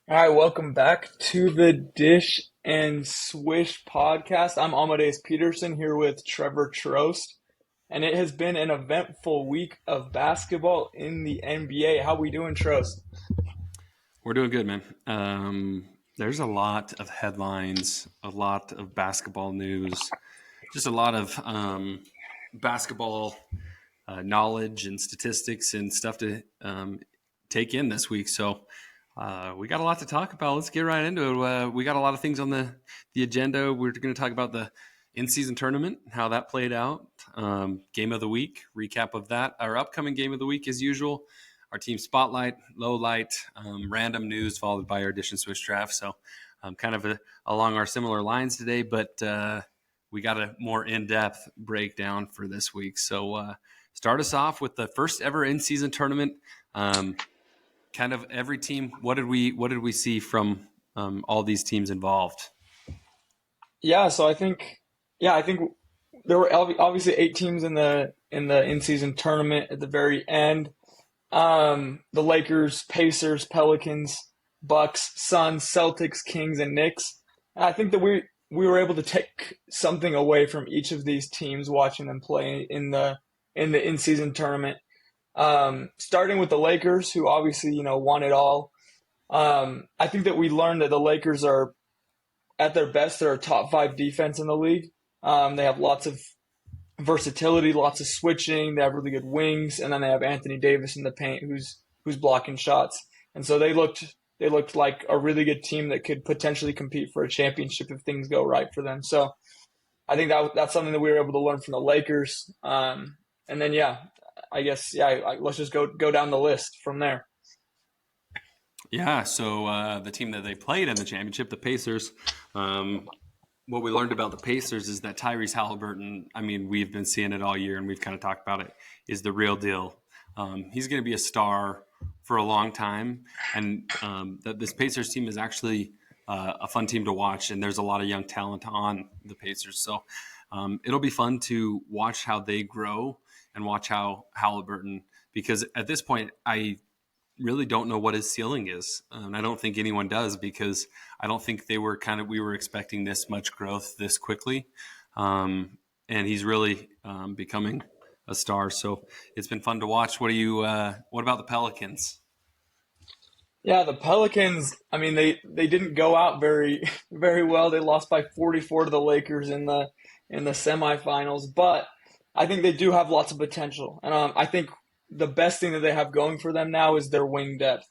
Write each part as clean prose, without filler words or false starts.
All right, welcome back to the Dish and Swish podcast. I'm Amadeus Peterson here with Trevor Trost, and it has been an eventful week of basketball in the NBA. How we doing, Trost? We're doing good, man. There's a lot of headlines, a lot of basketball news, just a lot of basketball knowledge and statistics and stuff to take in this week. So we got a lot to talk about. Let's get right into it. We got a lot of things on the agenda. We're going to talk about the in-season tournament, how that played out, game of the week, recap of that, our upcoming game of the week as usual, our team spotlight, low light, random news, followed by our Dish and Swish draft. So kind of along our similar lines today, but we got a more in-depth breakdown for this week. So start us off with the first ever in-season tournament. Kind of every team. What did we see from all these teams involved? Yeah, so I think there were obviously 8 teams in the in-season tournament at the very end. The Lakers, Pacers, Pelicans, Bucks, Suns, Celtics, Kings, and Knicks. And I think that we were able to take something away from each of these teams watching them play in the in-season tournament. Starting with the Lakers, who obviously won it all. I think that we learned that the Lakers are at their best. They're a top five defense in the league. They have lots of versatility, lots of switching. They have really good wings, and then they have Anthony Davis in the paint, who's blocking shots. And so they looked like a really good team that could potentially compete for a championship if things go right for them. So I think that's something that we were able to learn from the Lakers. And then I guess let's just go down the list from there. Yeah, so the team that they played in the championship, the Pacers. What we learned about the Pacers is that Tyrese Halliburton, I mean, we've been seeing it all year and we've kind of talked about it, is the real deal. He's going to be a star for a long time. And that this Pacers team is actually a fun team to watch. And there's a lot of young talent on the Pacers. So it'll be fun to watch how they grow and watch how Halliburton, because at this point, I really don't know what his ceiling is. I don't think anyone does, because I don't think we were expecting this much growth this quickly. And he's really becoming a star. So it's been fun to watch. What about the Pelicans? Yeah, the Pelicans, I mean they didn't go out very very well. They lost by 44 to the Lakers in the semifinals, but I think they do have lots of potential. And I think the best thing that they have going for them now is their wing depth.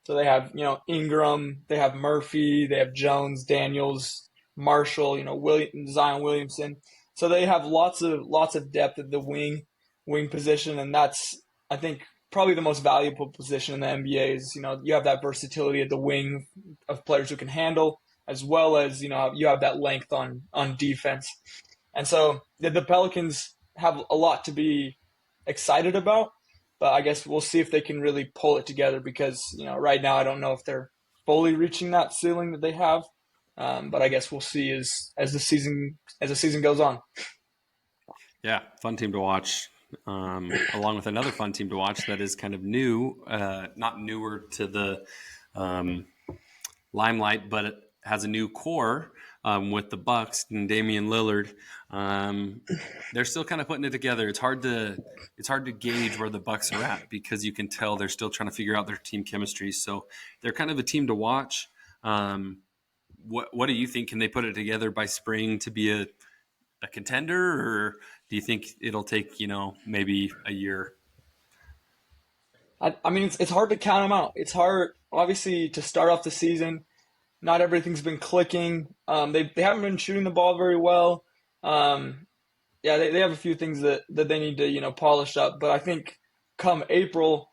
So they have, Ingram, they have Murphy, they have Jones, Daniels, Marshall, Zion Williamson. So they have lots of depth at the wing position, and that's, I think, probably the most valuable position in the NBA. Is you have that versatility at the wing of players who can handle, as well as you have that length on defense. And so the Pelicans have a lot to be excited about, but I guess we'll see if they can really pull it together, because right now I don't know if they're fully reaching that ceiling that they have. But I guess we'll see as the season goes on. Yeah, fun team to watch. Along with another fun team to watch that is kind of new, not newer to the um, limelight, but it has a new core with the Bucks and Damian Lillard. Um, they're still kind of putting it together. It's hard to gauge where the Bucks are at, because you can tell they're still trying to figure out their team chemistry. So they're kind of a team to watch. Um, what do you think? Can they put it together by spring to be a contender, or do you think it'll take maybe a year? I mean, it's hard to count them out. It's hard, obviously, to start off the season. Not everything's been clicking. They haven't been shooting the ball very well. Um, yeah, they have a few things that they need to polish up. But I think come April,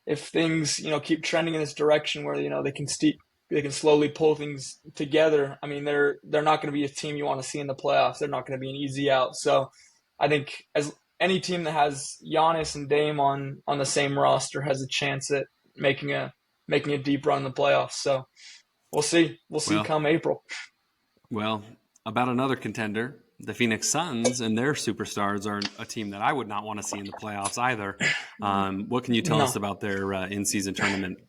if things keep trending in this direction where they can slowly pull things together. I mean, they're not going to be a team you want to see in the playoffs. They're not going to be an easy out. So I think as any team that has Giannis and Dame on the same roster has a chance at making a deep run in the playoffs. So we'll see Well, come April. well, about another contender, the Phoenix Suns and their superstars are a team that I would not want to see in the playoffs either. What can you tell us No. about their in-season tournament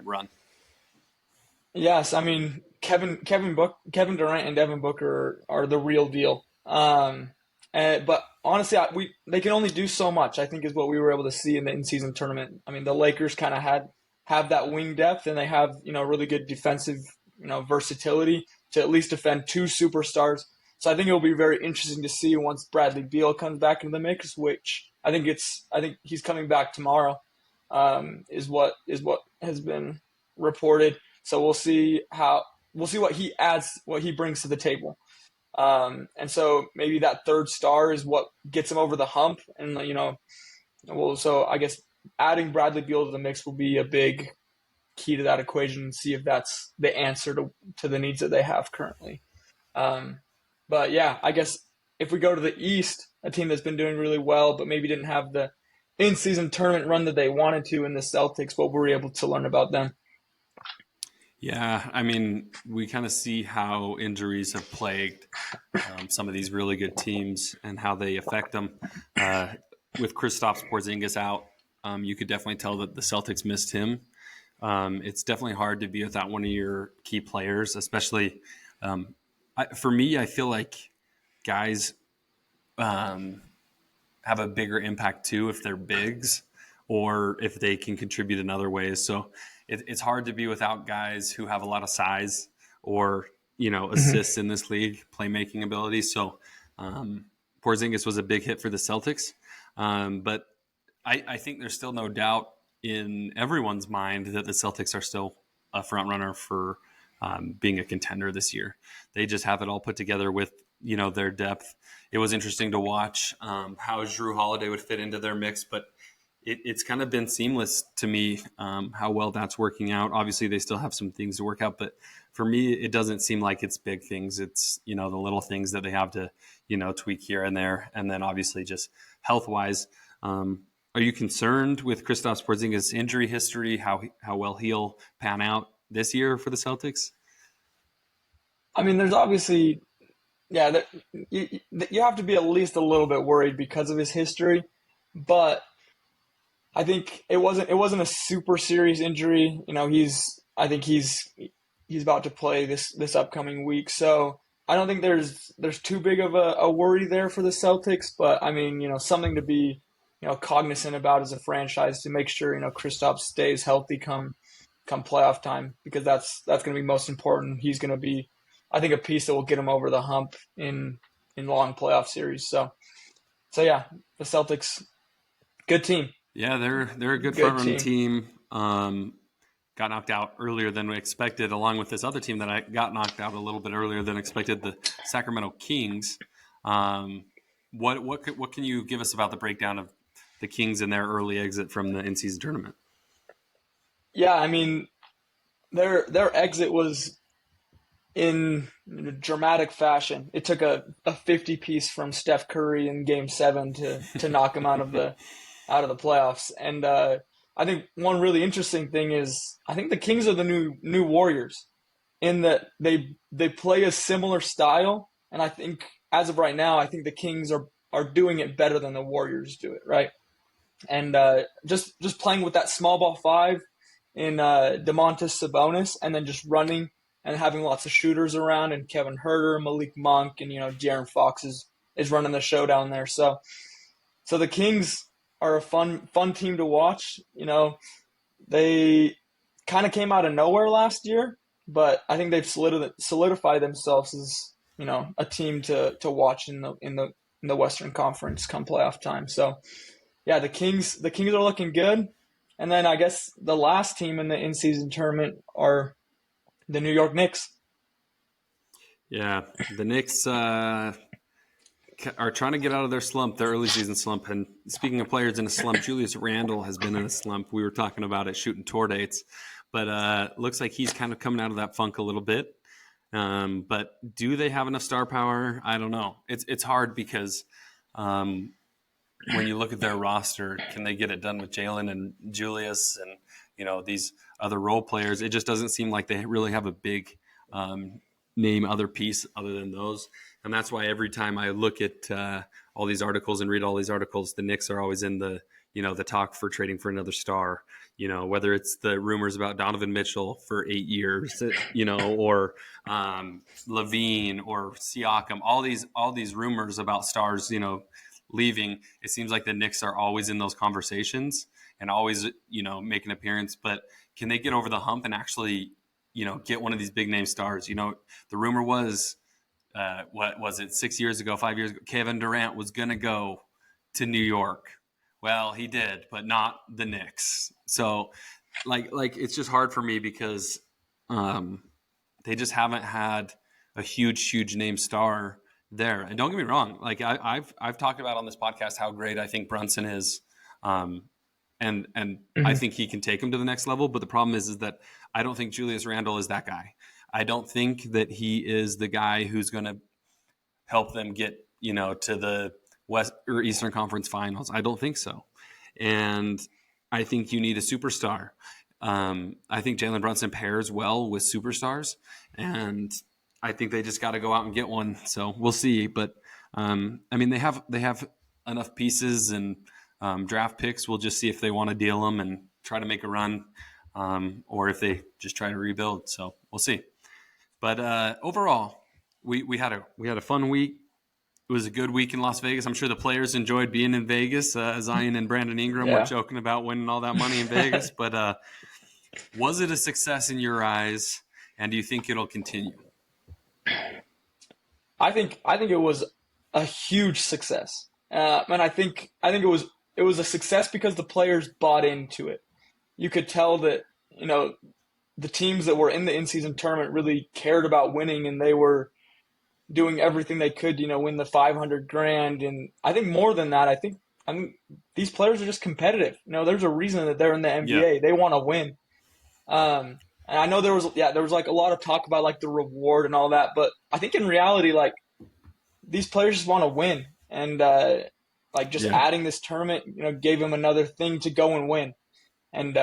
run? Yes, I mean Kevin Durant and Devin Booker are the real deal. But honestly, we they can only do so much. I think is what we were able to see in the in-season tournament. I mean, the Lakers kind of had have that wing depth, and they have really good defensive versatility to at least defend two superstars. So I think it will be very interesting to see once Bradley Beal comes back into the mix, which I think he's coming back tomorrow. Is what has been reported. So we'll see what he adds, what he brings to the table. And so maybe that third star is what gets him over the hump. And so I guess adding Bradley Beal to the mix will be a big key to that equation and see if that's the answer to the needs that they have currently. Um, but yeah, I guess if we go to the East, a team that's been doing really well, but maybe didn't have the in-season tournament run that they wanted to in the Celtics, what were we able to learn about them? Yeah, I mean, we kind of see how injuries have plagued some of these really good teams and how they affect them. Uh, with Kristaps Porzingis out, you could definitely tell that the Celtics missed him. It's definitely hard to be without one of your key players, especially for me. I feel like guys um, have a bigger impact too if they're bigs or if they can contribute in other ways. So it's hard to be without guys who have a lot of size or assists in this league, playmaking ability. So um, Porzingis was a big hit for the Celtics, but I think there's still no doubt in everyone's mind that the Celtics are still a front runner for being a contender this year. They just have it all put together with their depth. It was interesting to watch how Drew Holiday would fit into their mix, but it's kind of been seamless to me how well that's working out. Obviously, they still have some things to work out, but for me, it doesn't seem like it's big things. It's the little things that they have to tweak here and there, and then obviously just health wise. Are you concerned with Kristaps Porzingis' injury history? How well he'll pan out this year for the Celtics? I mean, there's obviously yeah, you have to be at least a little bit worried because of his history, but I think it wasn't a super serious injury. I think he's about to play this upcoming week, so I don't think there's too big of a worry there for the Celtics. But I mean, something to be cognizant about as a franchise to make sure Kristaps stays healthy come playoff time because that's going to be most important. He's going to be, I think, a piece that will get him over the hump in long playoff series. So yeah, the Celtics, good team, Yeah, they're a good front good running team. team. Got knocked out earlier than we expected, along with this other team that I got knocked out a little bit earlier than expected, the Sacramento Kings. Um, what can you give us about the breakdown of the Kings and their early exit from the in season tournament? Yeah, I mean their exit was in dramatic fashion. It took a 50 piece from Steph Curry in Game 7 to knock him out of the playoffs. And I think one really interesting thing is I think the Kings are the new Warriors in that they play a similar style, and I think as of right now, I think the Kings are doing it better than the Warriors do it, right? And just playing with that small ball five in Domantas Sabonis, and then just running and having lots of shooters around, and Kevin Herter, Malik Monk, and De'Aaron Fox is running the show down there. So the Kings are a fun team to watch. They kind of came out of nowhere last year, but I think they've solidified themselves as a team to watch in the Western Conference come playoff time. So yeah, the Kings are looking good, and then I guess the last team in the in season tournament are the New York Knicks. Yeah, the Knicks are trying to get out of their slump, their early season slump. And speaking of players in a slump, Julius Randle has been in a slump. We were talking about it shooting tour dates, but looks like he's kind of coming out of that funk a little bit. But do they have enough star power? I don't know. It's hard because when you look at their roster, can they get it done with Jalen and Julius and these other role players? It just doesn't seem like they really have a big name other piece other than those. And that's why every time I look at all these articles and read all these articles, the Knicks are always in the the talk for trading for another star, whether it's the rumors about Donovan Mitchell for 8 years, or Levine or Siakam, all these rumors about stars, leaving. It seems like the Knicks are always in those conversations and always, make an appearance. But can they get over the hump and actually, get one of these big name stars? The rumor was, what was it, 6 years ago, 5 years ago, Kevin Durant was going to go to New York. Well, he did, but not the Knicks. So, like it's just hard for me because they just haven't had a huge name star there. And don't get me wrong, like I've talked about on this podcast how great I think Brunson is, and I think he can take him to the next level. But the problem is that I don't think Julius Randle is that guy. I don't think that he is the guy who's going to help them get to the West or Eastern Conference Finals. I don't think so. And I think you need a superstar. I think Jalen Brunson pairs well with superstars, and I think they just got to go out and get one. So we'll see. But they have enough pieces and draft picks. We'll just see if they want to deal them and try to make a run, or if they just try to rebuild. So we'll see. But overall, we had a fun week. It was a good week in Las Vegas. I'm sure the players enjoyed being in Vegas. Zion and Brandon Ingram were joking about winning all that money in Vegas. But was it a success in your eyes, and do you think it'll continue? I think it was a huge success, and I think it was a success because the players bought into it. You could tell that the teams that were in the in-season tournament really cared about winning, and they were doing everything they could, win the 500 grand. And I think more than that, I think these players are just competitive. There's a reason that they're in the NBA. Yeah. They want to win. And I know there was like a lot of talk about like the reward and all that, but I think in reality, like these players just want to win. And adding this tournament, gave them another thing to go and win. And,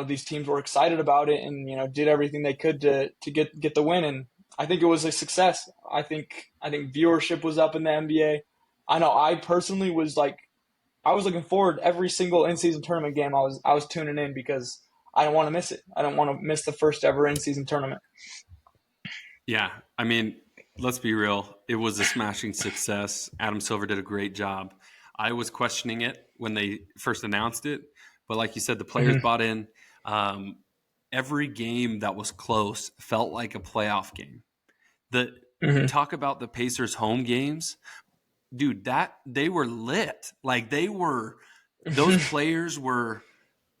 these teams were excited about it and, did everything they could to get the win. And I think it was a success. I think viewership was up in the NBA. I know I personally was I was looking forward to every single in-season tournament game. I was tuning in because I don't want to miss it. I don't want to miss the first ever in-season tournament. Yeah, let's be real. It was a smashing success. Adam Silver did a great job. I was questioning it when they first announced it, but like you said, the players bought in. Every game that was close felt like a playoff game. Talk about the Pacers home games, dude, that they were lit. Like those players were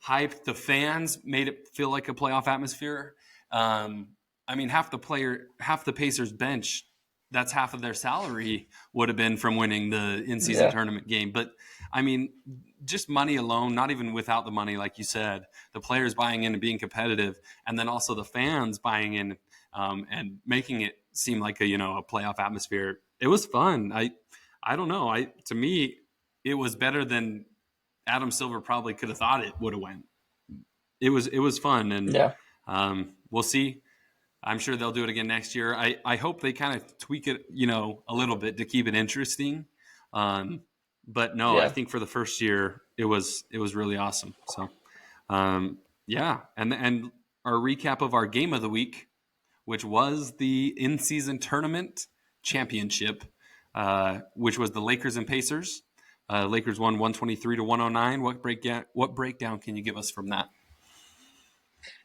hyped. The fans made it feel like a playoff atmosphere. Half the Pacers bench, that's half of their salary would have been from winning the in-season tournament game. But just money alone, not even without the money, like you said, the players buying in and being competitive, and then also the fans buying in and making it seem like a playoff atmosphere. It was fun. I don't know. To me, it was better than Adam Silver probably could have thought it would have went. It was fun, and we'll see. I'm sure they'll do it again next year. I hope they kind of tweak it, a little bit to keep it interesting. But no, I think for the first year, it was really awesome. So, and our recap of our game of the week, which was the in-season tournament championship, which was the Lakers and Pacers. Lakers won 123-109. What breakdown can you give us from that?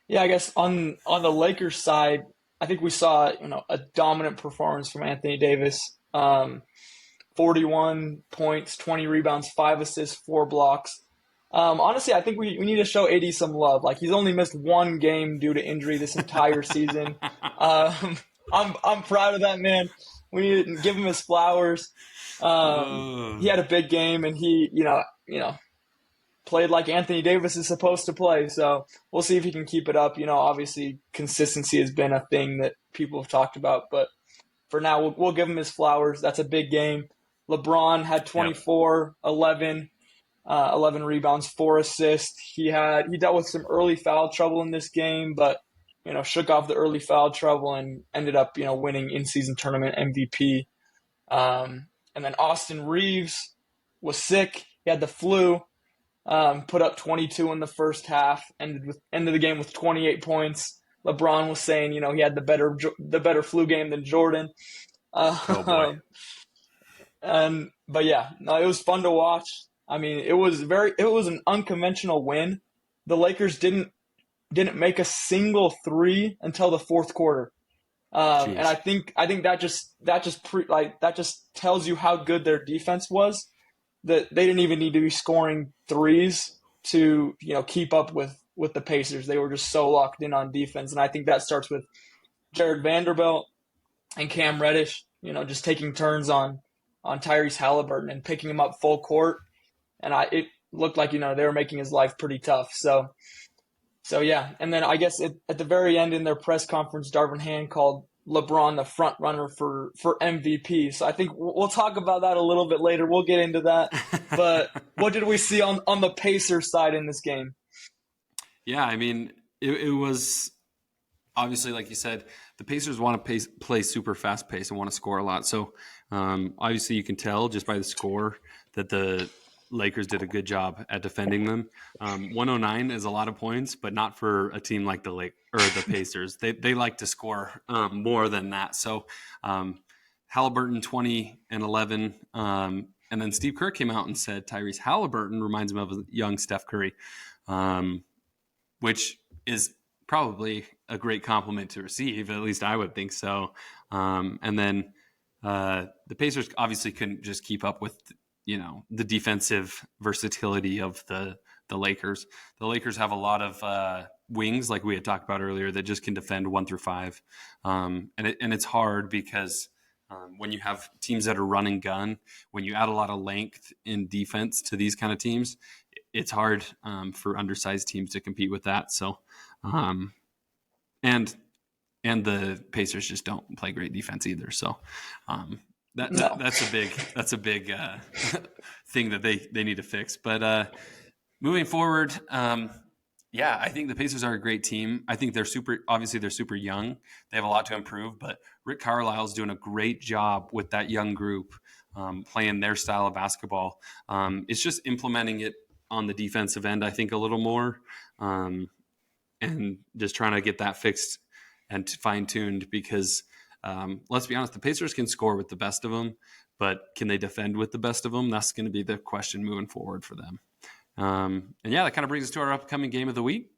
Yeah, I guess on the Lakers side, I think we saw a dominant performance from Anthony Davis. 41 points, 20 rebounds, 5 assists, 4 blocks. Honestly, I think we need to show AD some love. Like, he's only missed one game due to injury this entire season. I'm proud of that man. We need to give him his flowers. He had a big game, and he played like Anthony Davis is supposed to play. So we'll see if he can keep it up. Obviously consistency has been a thing that people have talked about, but for now we'll give him his flowers. That's a big game. LeBron had 24, 11 rebounds, 4 assists. He dealt with some early foul trouble in this game, but shook off the early foul trouble and ended up winning in-season tournament MVP. And then Austin Reeves was sick. He had the flu. put up 22 in the first half, ended the game with 28 points. LeBron was saying, he had the better flu game than Jordan. Oh boy. Um, and but yeah, no, it was fun to watch. I mean, it was an unconventional win. The Lakers didn't make a single three until the fourth quarter. And I Jeez. think I think that just tells you how good their defense was. That they didn't even need to be scoring threes to keep up with the Pacers. They were just so locked in on defense, and I think that starts with Jared Vanderbilt and Cam Reddish. Just taking turns on Tyrese Halliburton and picking him up full court, and it looked like they were making his life pretty tough. So yeah, and then I guess at the very end in their press conference, Darvin Ham called LeBron the front runner for MVP. So I think we'll talk about that a little bit later. We'll get into that. But what did we see on the Pacers side in this game? Yeah, I mean, it was obviously, like you said, the Pacers want to play super fast pace and want to score a lot. So obviously, you can tell just by the score that the Lakers did a good job at defending them. 109 is a lot of points, but not for a team like the Pacers. They like to score more than that. So Halliburton 20 and 11. And then Steve Kerr came out and said Tyrese Halliburton reminds him of a young Steph Curry, which is probably a great compliment to receive. At least I would think so. And then the Pacers obviously couldn't just keep up with the defensive versatility of the Lakers. The Lakers have a lot of wings, like we had talked about earlier, that just can defend 1 through 5, and it's hard because when you have teams that are run and gun, when you add a lot of length in defense to these kind of teams, it's hard for undersized teams to compete with that. So, and the Pacers just don't play great defense either. So, No. that's a big thing that they need to fix. But moving forward, yeah, I think the Pacers are a great team. I think they're super young. They have a lot to improve, but Rick Carlisle is doing a great job with that young group, playing their style of basketball. It's just implementing it on the defensive end, I think, a little more, and just trying to get that fixed and fine tuned because. Let's be honest, the Pacers can score with the best of them, but can they defend with the best of them? That's going to be the question moving forward for them. And yeah, that kind of brings us to our upcoming game of the week,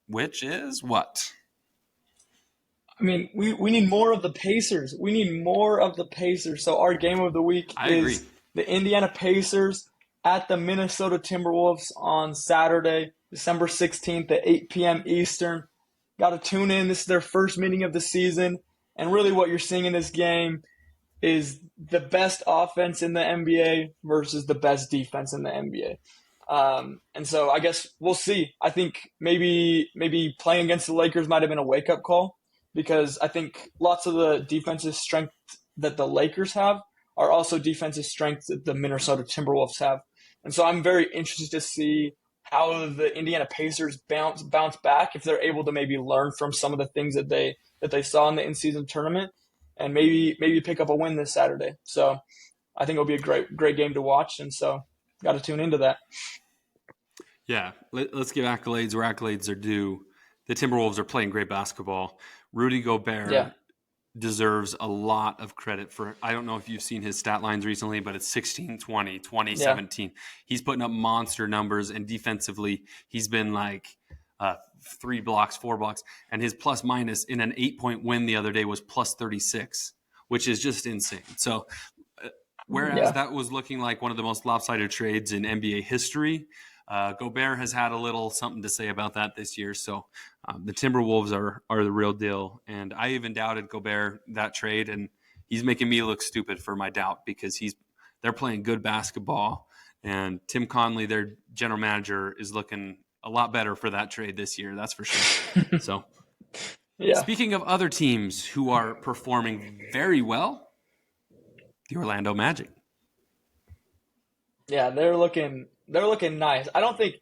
which is what? I mean, we need more of the Pacers. We need more of the Pacers. So our game of the week I agree. is the Indiana Pacers at the Minnesota Timberwolves on Saturday, December 16th at 8 p.m. Eastern. Got to tune in. This is their first meeting of the season. And really what you're seeing in this game is the best offense in the NBA versus the best defense in the NBA. And so I guess we'll see. I think maybe playing against the Lakers might have been a wake-up call because I think lots of the defensive strength that the Lakers have are also defensive strengths that the Minnesota Timberwolves have. And so I'm very interested to see how the Indiana Pacers bounce back if they're able to maybe learn from some of the things that they saw in the in-season tournament and maybe pick up a win this Saturday. So I think it'll be a great game to watch, and so got to tune into that. Yeah, let's give accolades where accolades are due. The Timberwolves are playing great basketball. Rudy Gobert Yeah, deserves a lot of credit for, I don't know if you've seen his stat lines recently, but it's 16, 20, 20, yeah, 17. He's putting up monster numbers, and defensively, he's been like 3 blocks, 4 blocks, and his plus minus in an 8-point win the other day was plus 36, which is just insane. So, whereas yeah, that was looking like one of the most lopsided trades in NBA history, Gobert has had a little something to say about that this year. So the Timberwolves are the real deal. And I even doubted Gobert that trade, and he's making me look stupid for my doubt because they're playing good basketball. And Tim Conley, their general manager, is looking a lot better for that trade this year. That's for sure. So yeah, speaking of other teams who are performing very well, the Orlando Magic. yeah. They're looking nice. I don't think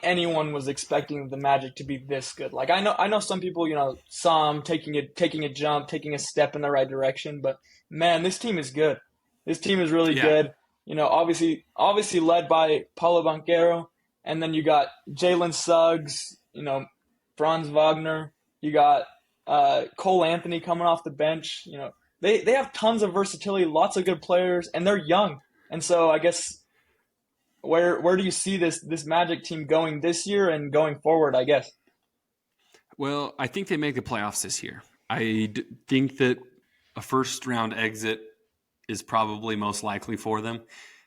anyone was expecting the Magic to be this good. Like I know some people, saw them taking a jump, taking a step in the right direction, but man, this team is good. This team is really Yeah. good. Obviously led by Paulo Banchero and then you got Jalen Suggs, Franz Wagner. You got Cole Anthony coming off the bench. They have tons of versatility, lots of good players, and they're young. And so I guess where do you see this Magic team going this year and going forward? I guess. Well, I think they make the playoffs this year. Think that a first round exit is probably most likely for them.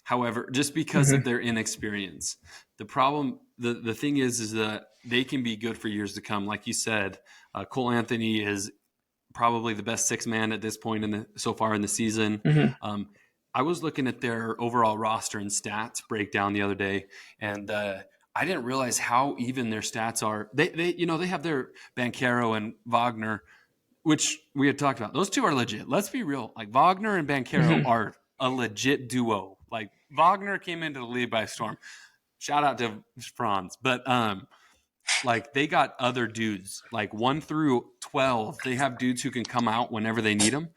However, just because of their inexperience, the thing is that they can be good for years to come. Like you said, Cole Anthony is probably the best six man at this point so far in the season. I was looking at their overall roster and stats breakdown the other day, and I didn't realize how even their stats are. They have their Banchero and Wagner, which we had talked about. Those two are legit. Let's be real. Like Wagner and Banchero are a legit duo. Like Wagner came into the league by storm. Shout out to Franz. But like they got other dudes, like 1 through 12. They have dudes who can come out whenever they need them.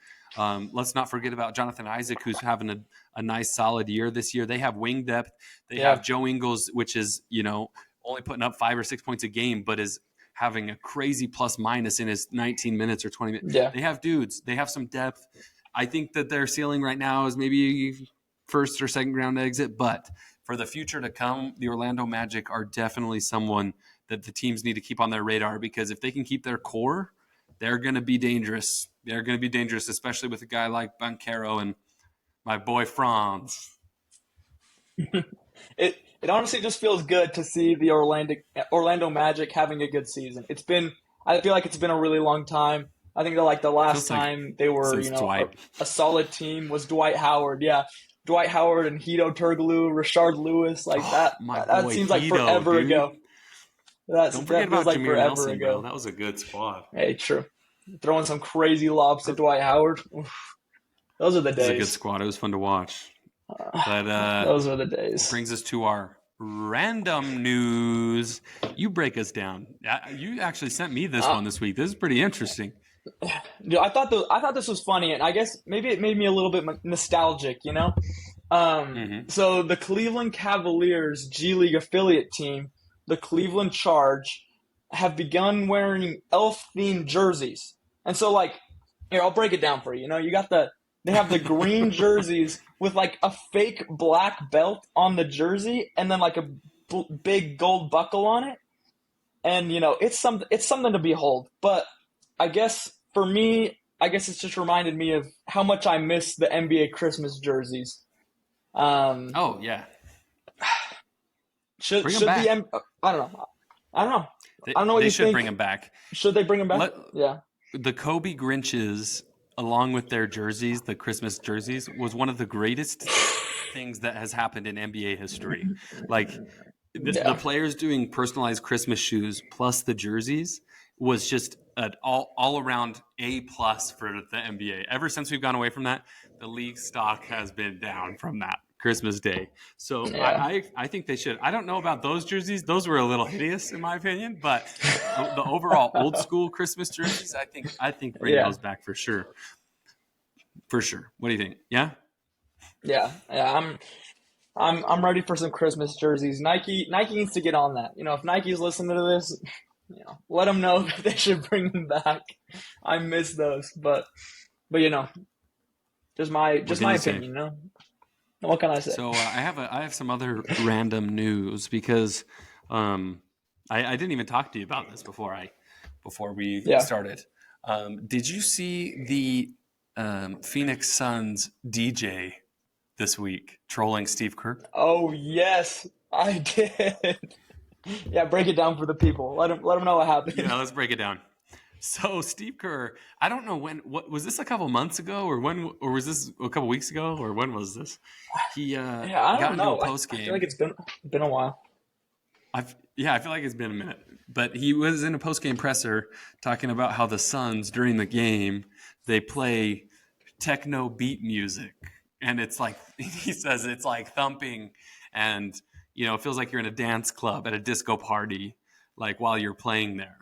Let's not forget about Jonathan Isaac, who's having a nice solid year this year. They have wing depth. They have Joe Ingles, which is, only putting up 5 or 6 points a game, but is having a crazy plus minus in his 19 minutes or 20 minutes. Yeah. They have dudes. They have some depth. I think that their ceiling right now is maybe first or second round exit, but for the future to come, the Orlando Magic are definitely someone that the teams need to keep on their radar, because if they can keep their core, they're going to be dangerous. They're going to be dangerous, especially with a guy like Banchero and my boy Franz. It honestly just feels good to see the Orlando Magic having a good season. I feel like it's been a really long time. I think that like the last time they were, a solid team was Dwight Howard. Yeah. Dwight Howard and Hedo Turkoglu, Rashard Lewis, like that. That seems like forever ago. Don't forget about like Jameer Nelson, ago. Bro. That was a good squad. Hey, true. Throwing some crazy lobs to Dwight Howard. Oof. Those are the days. It was a good squad. It was fun to watch. But those are the days. Brings us to our random news. You break us down. You actually sent me this one this week. This is pretty interesting. Dude, I thought this was funny, and I guess maybe it made me a little bit nostalgic. So the Cleveland Cavaliers G League affiliate team, the Cleveland Charge, have begun wearing elf-themed jerseys. And so, like, here, I'll break it down for you. They have the green jerseys with, like, a fake black belt on the jersey and then, like, a big gold buckle on it. And, it's something to behold. But I guess, for me, it's just reminded me of how much I miss the NBA Christmas jerseys. Oh, yeah. Should back. I don't know. I don't know what they you should think. Bring them back. Should they bring them back? Yeah. The Kobe Grinches, along with their jerseys, the Christmas jerseys, was one of the greatest things that has happened in NBA history. Like the players doing personalized Christmas shoes plus the jerseys was just an all around A+ for the NBA. Ever since we've gone away from that, the league stock has been down from that Christmas Day. So I think they should. I don't know about those jerseys. Those were a little hideous in my opinion, but the overall old school Christmas jerseys, I think bring those back for sure. For sure. What do you think? Yeah? Yeah. I'm ready for some Christmas jerseys. Nike needs to get on that. If Nike's listening to this, let them know that they should bring them back. I miss those, but just my opinion, What can I say? So I have some other random news because I didn't even talk to you about this before we started. Did you see the Phoenix Suns DJ this week trolling Steve Kerr? Oh yes, I did. Yeah, break it down for the people. Let them know what happened. Yeah, let's break it down. So Steve Kerr, I don't know what was this a couple months ago or was this a couple weeks ago or when was this? He I don't know. Post game. I feel like it's been a while. I feel like it's been a minute. But he was in a post game presser talking about how the Suns during the game they play techno beat music, and it's like he says it's like thumping, and it feels like you're in a dance club at a disco party, like while you're playing there.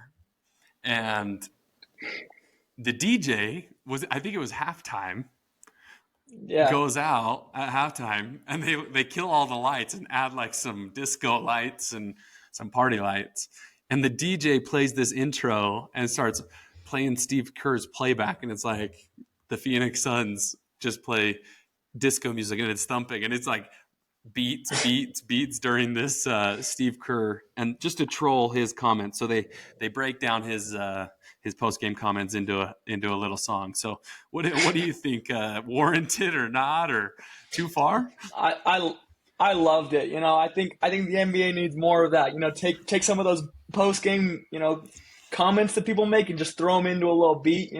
And the DJ I think it was halftime, Yeah. goes out at halftime, and they kill all the lights and add like some disco lights and some party lights, and the DJ plays this intro and starts playing Steve Kerr's playback, and it's like the Phoenix Suns just play disco music and it's thumping, and it's like beats during this Steve Kerr, and just to troll his comments. So they break down his post game comments into a little song. So what do you think? Warranted or not, or too far? I, I I loved it. I think the NBA needs more of that. Take some of those post game, comments that people make and just throw them into a little beat.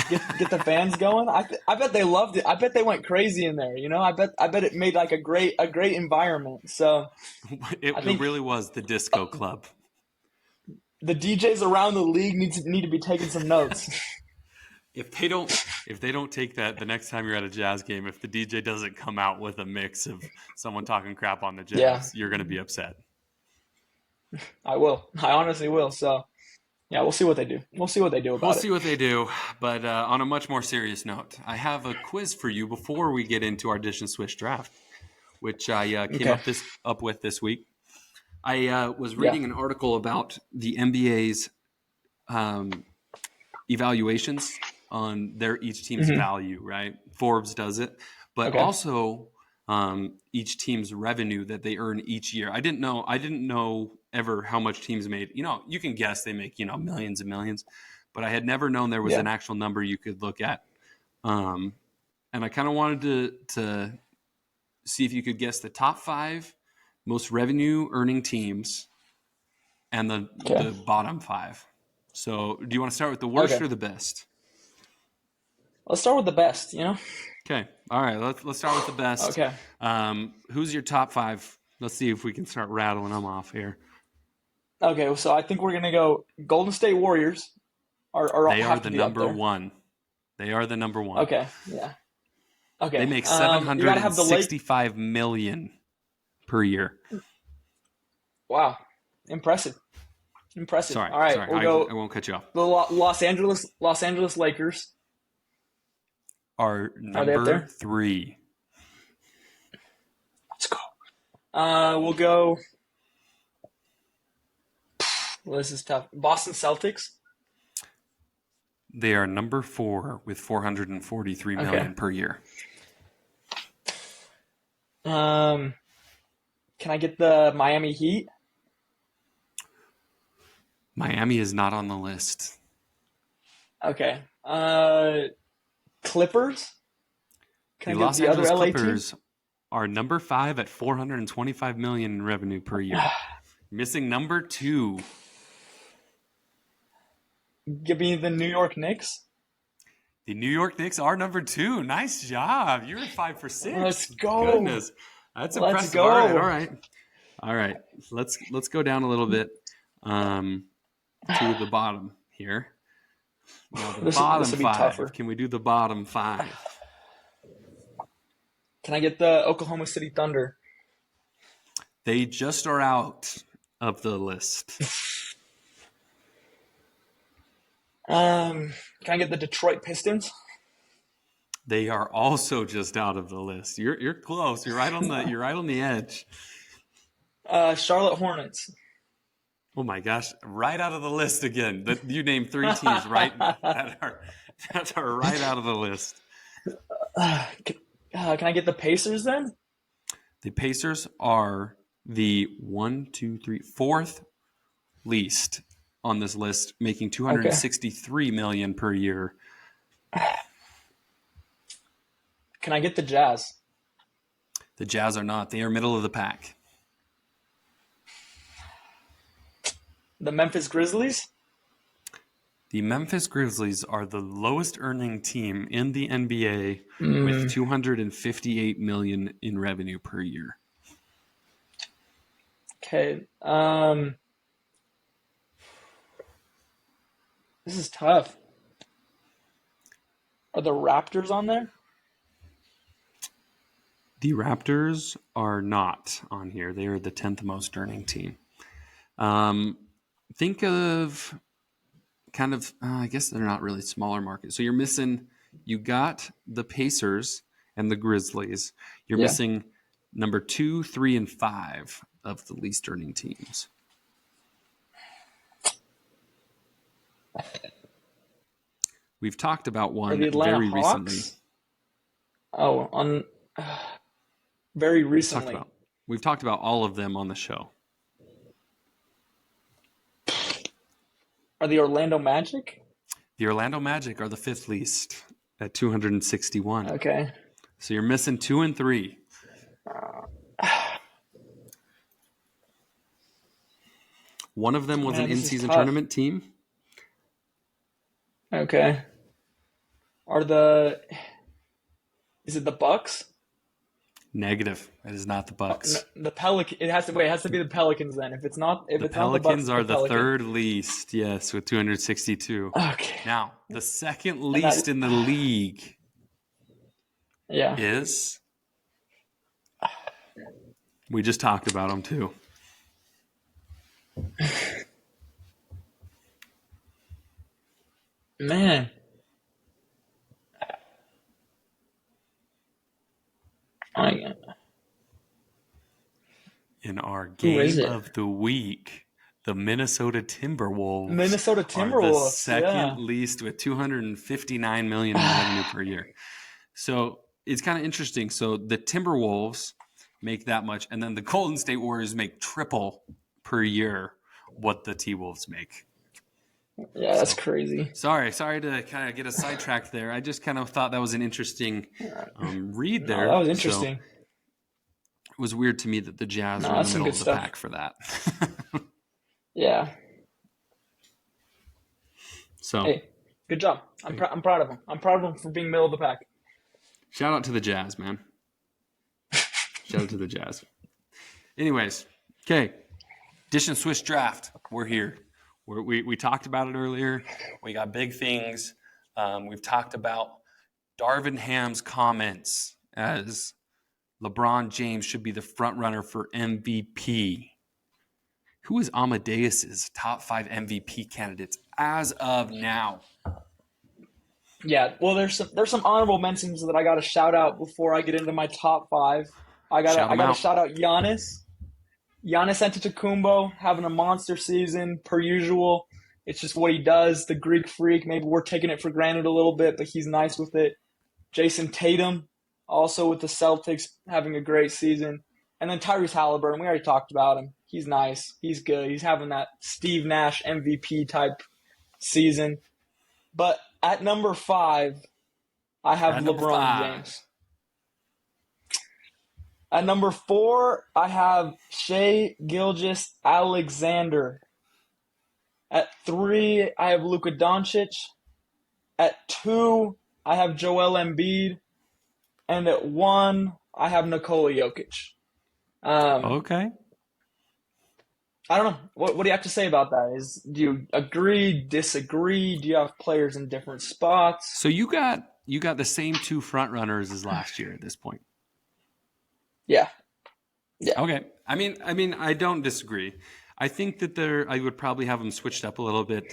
Get the fans going. I bet they loved it. I bet they went crazy in there. I bet it made like a great environment. So It, I it think really was the disco club. the DJs around the league need to be taking some notes. If they don't take that the next time you're at a Jazz game, if the DJ doesn't come out with a mix of someone talking crap on the Yeah, Jazz, you're going to be upset. I will. I honestly will. So yeah, we'll see what they do. We'll see what they do We'll about it. see what they do. But on a much more serious note, I have a quiz for you before we get into our Dish and Swish draft, which I came Okay. up with this week. I was Yeah. reading an article about the NBA's evaluations on their each team's Hmm. value, right? Forbes does it, but Okay. also each team's revenue that they earn each year. I didn't know ever how much teams made. You can guess they make millions and millions, but I had never known there was Yeah. an actual number you could look at. Um, and I kind of wanted to see if you could guess the top five most revenue earning teams and the Okay. the bottom five. So, do you want to start with the worst Okay. or the best? Let's start with the best. Okay. All right. Let's start with the best. Okay. Who's your top five? Let's see if we can start rattling them off here. Okay. So I think we're gonna go Golden State Warriors are They are have to the be up number there. one. They are the number one. Okay. Yeah. They Okay. make seven You hundred gotta and have the Lake. sixty-five million per year. Wow. Impressive. Impressive. Sorry, All right. sorry. We'll I go won't cut you off. the Los Angeles Lakers. Our Are they up number there? three. Let's go. We'll go. Well, this is tough. Boston Celtics. They are number four with 443 Okay. million per year. Um, can I get the Miami Heat? Miami is not on the list. Okay. Clippers. The Can I get Los the other Angeles LA team? Clippers are number five at 425 million in revenue per year. Missing number two. Give me the New York Knicks. The New York Knicks are number two. Nice job. You're at 5 for Let's 6. go. Goodness. That's Let's impressive. All right, all go. right. All right. Let's go down a little bit to the bottom here. Now the This bottom will be five. tougher. Can we do the bottom five? Can I get the Oklahoma City Thunder? They just are out of the list. Can I get the Detroit Pistons? They are also just out of the list. You're close. You're right on the edge. Charlotte Hornets. Oh my gosh! Right out of the list again. You named three teams right that are right out of the list. Can I get the Pacers then? The Pacers are the fourth least on this list, making Okay. 263 million per year. Can I get the Jazz? The Jazz are not. They are middle of the pack. The Memphis Grizzlies? The Memphis Grizzlies are the lowest earning team in the NBA with Mm, 258 million in revenue per year. okay. This is tough. Are the Raptors on there? The Raptors are not on here. They are the 10th most earning team. Um, think of I guess they're not really smaller markets. So you got the Pacers and the Grizzlies. You're Yeah. missing number 2, 3, and 5 of the least earning teams. We've talked about Are one the Atlanta very recently. Hawks? Oh, on very recently. We've talked about all of them on the show. Are the Orlando Magic? The Orlando Magic are the 5th least at 261. Okay. So you're missing 2 and 3. One of them was Man, an this is in-season tough. tournament team. Okay. Is it the Bucks? Negative. It is not the Bucks. The Pelican. It has to be the Pelicans then. If it's not the Pelicans Bucks, are the Pelicans. 3rd least, yes, with 262. Okay. Now, the 2nd least in the league Yeah. is. We just talked about them too. Man. In our Who is game it? of the week, the Minnesota Timberwolves. Minnesota are the Timberwolves. 2nd Yeah. least with $259 million in revenue per year. So it's kind of interesting. So the Timberwolves make that much, and then the Golden State Warriors make triple per year what the T-Wolves make. Yeah, that's crazy. Sorry to kind of get us sidetracked there. I just kind of thought that was an interesting read there. No, that was interesting. So it was weird to me that the Jazz were in that's the some middle good of the stuff. pack for that. Yeah. So Hey, good job. I'm proud of him. I'm proud of him for being middle of the pack. shout out to the Jazz, man. Shout out to the Jazz. Anyways, okay. Dish and Swish draft. We're here. We talked about it earlier. We got big things. We've talked about Darvin Ham's comments as LeBron James should be the front runner for MVP. Who is Amadeus's top 5 MVP candidates as of now? Yeah, well, there's some honorable mentions that I got to shout out before I get into my top 5. I got to shout out Giannis. Giannis Antetokounmpo having a monster season per usual. It's just what he does. The Greek freak. Maybe we're taking it for granted a little bit, but he's nice with it. Jason Tatum, also with the Celtics, having a great season. And then Tyrese Halliburton. We already talked about him. He's nice. He's good. He's having that Steve Nash MVP type season. But at number 5, I have LeBron James. At number 4, I have Shai Gilgeous-Alexander. At 3, I have Luka Doncic. At 2, I have Joel Embiid. And at 1, I have Nikola Jokic. Okay. I don't know. What do you have to say about that? Do you agree, disagree? Do you have players in different spots? So you got the same 2 front runners as last year at this point. Yeah. Okay. I mean, I don't disagree. I think that I would probably have them switched up a little bit.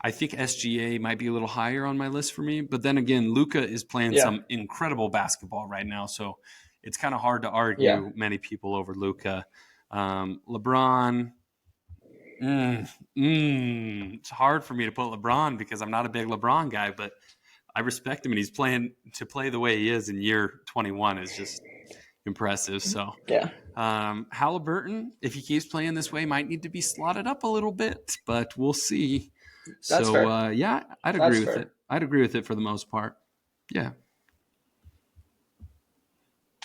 I think SGA might be a little higher on my list for me, but then again, Luka is playing some incredible basketball right now, so it's kind of hard to argue many people over Luka. LeBron, it's hard for me to put LeBron because I'm not a big LeBron guy, but I respect him, and he's playing to play the way he is in year 21 is just impressive. So Halliburton, if he keeps playing this way, might need to be slotted up a little bit, but we'll see. That's fair. I'd agree with it. I'd agree with it for the most part. Yeah.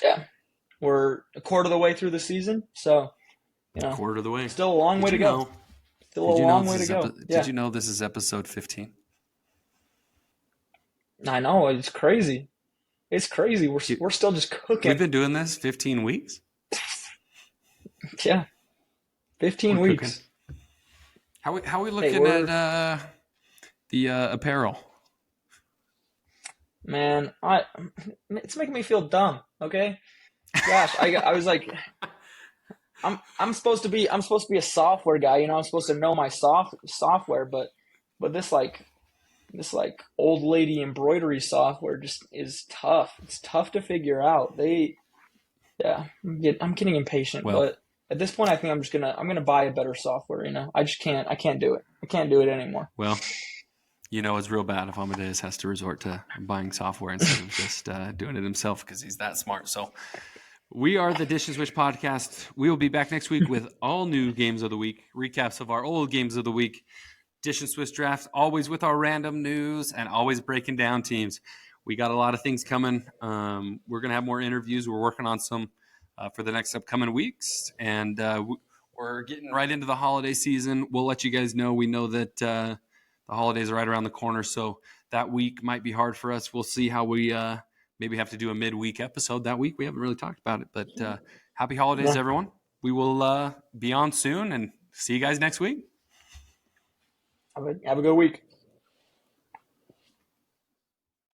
Yeah. We're a quarter of the way through the season, so a quarter of the way. Still a long way to go. Still a long way to go. Did you know this is episode 15? I know, it's crazy. It's crazy. We're still just cooking. We've been doing this 15 weeks. Yeah, 15 weeks. Cooking. How are we looking at the apparel? Man, it's making me feel dumb. Okay, gosh, I was like, I'm supposed to be a software guy. I'm supposed to know my software, but this this like old lady embroidery software just is tough. It's tough to figure out. Yeah, I'm getting impatient, Well, but at this point, I think I'm gonna buy a better software. I can't do it. I can't do it anymore. well, it's real bad if Amadeus has to resort to buying software instead of just doing it himself because he's that smart. So we are the Dish and Switch podcast. We will be back next week with all new games of the week, recaps of our old games of the week, Dish and Switch drafts, always with our random news and always breaking down teams. We got a lot of things coming. We're going to have more interviews. We're working on some for the next upcoming weeks. And we're getting right into the holiday season. We'll let you guys know. We know that the holidays are right around the corner, so that week might be hard for us. We'll see how we maybe have to do a midweek episode that week. We haven't really talked about it, but happy holidays, Yeah. everyone. We will be on soon and see you guys next week. Have a good week.